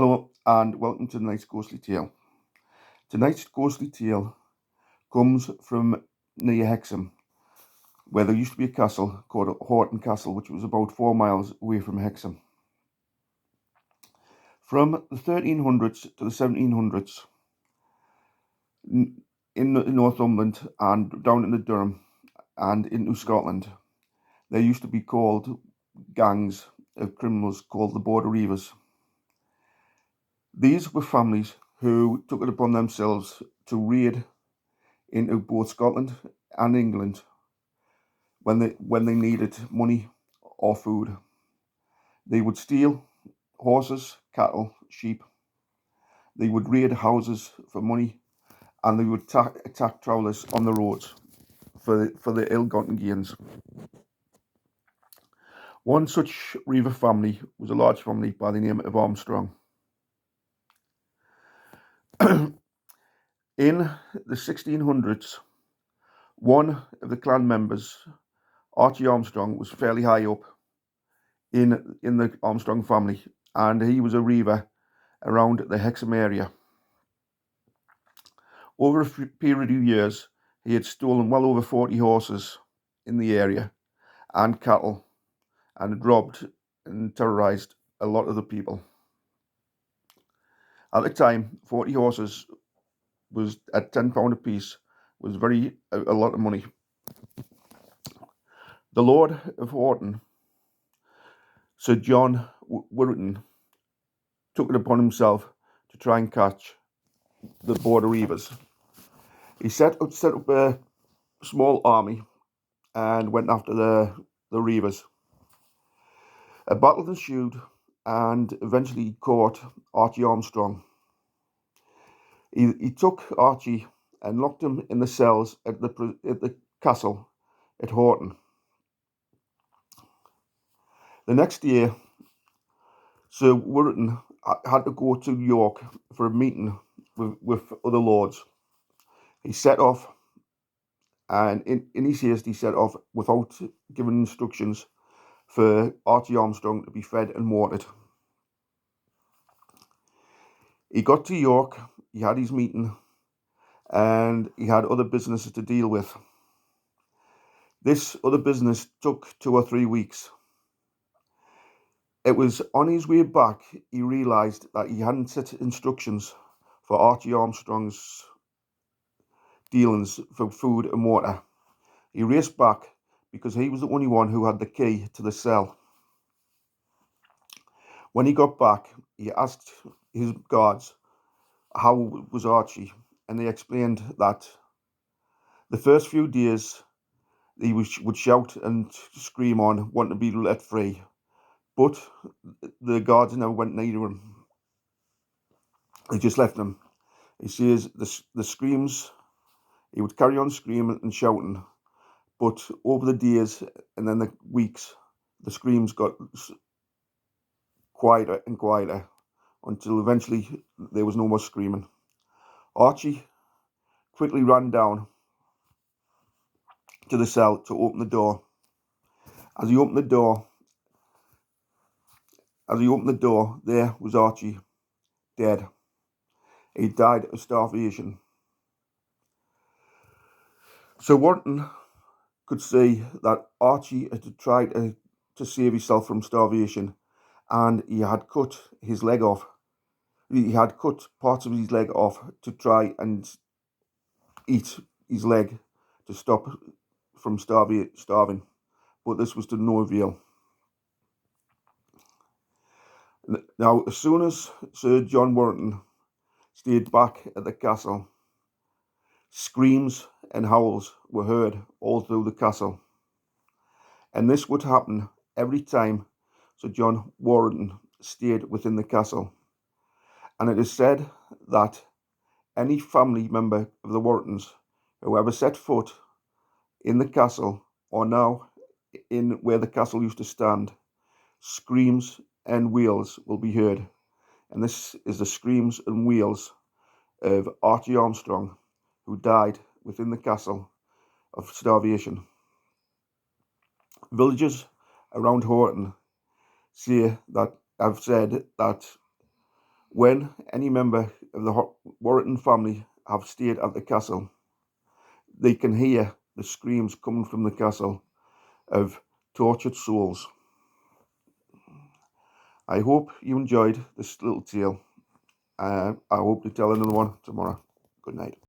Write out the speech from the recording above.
Hello and welcome to tonight's ghostly tale. Tonight's ghostly tale comes from near Hexham, where there used to be a castle called Horton Castle, which was about 4 miles away from Hexham. From the 1300s to the 1700s, in Northumberland and down into Durham and into Scotland, there used to be called gangs of criminals called the Border Reivers. These were families who took it upon themselves to raid into both Scotland and England when they needed money or food. They would steal horses, cattle, sheep. They would raid houses for money, and they would attack travellers on the roads for the ill-gotten gains. One such Reiver family was a large family by the name of Armstrong. In the 1600s, one of the clan members, Archie Armstrong, was fairly high up in the Armstrong family, and he was a Reiver around the Hexham area. Over a period of years, he had stolen well over 40 horses in the area and cattle, and had robbed and terrorised a lot of the people. At the time, 40 horses was at £10 a piece, was a lot of money. The Lord of Horton, Sir John Wirreton, took it upon himself to try and catch the Border Reivers. He set up a small army and went after the Reivers. A battle ensued, and eventually caught Archie Armstrong. He took Archie and locked him in the cells at the castle at Horton. The next year, Sir Wirreton had to go to York for a meeting with other lords. He set off, and in his haste, he set off without giving instructions for Archie Armstrong to be fed and watered. He got to York, he had his meeting, and he had other businesses to deal with. This other business took 2 or 3 weeks. It was on his way back he realised that he hadn't set instructions for Archie Armstrong's dealings for food and water. He raced back because he was the only one who had the key to the cell. When he got back, he asked his guards how was Archie, and they explained that the first few days he would shout and scream on, wanting to be let free, but the guards never went near him. They just left him. He says the screams, he would carry on screaming and shouting, but over the days and then the weeks, the screams got quieter and quieter until eventually there was no more screaming. Archie quickly ran down to the cell to open the door. As he opened the door, there was Archie, dead. He died of starvation. So Warren could see that Archie had tried to save himself from starvation, and he had cut his leg off. He had cut parts of his leg off to try and eat his leg to stop from starving, but this was to no avail. Now, as soon as Sir John Warren stayed back at the castle, screams and howls were heard all through the castle, and this would happen every time Sir John Warren stayed within the castle. And it is said that any family member of the Warrens who ever set foot in the castle, or now in where the castle used to stand, screams and wails will be heard. And this is the screams and wails of Archie Armstrong, who died within the castle of starvation. Villagers around Horton have said that When any member of the Warrington family have stayed at the castle, they can hear the screams coming from the castle of tortured souls. I hope you enjoyed this little tale. I hope to tell another one tomorrow. Good night.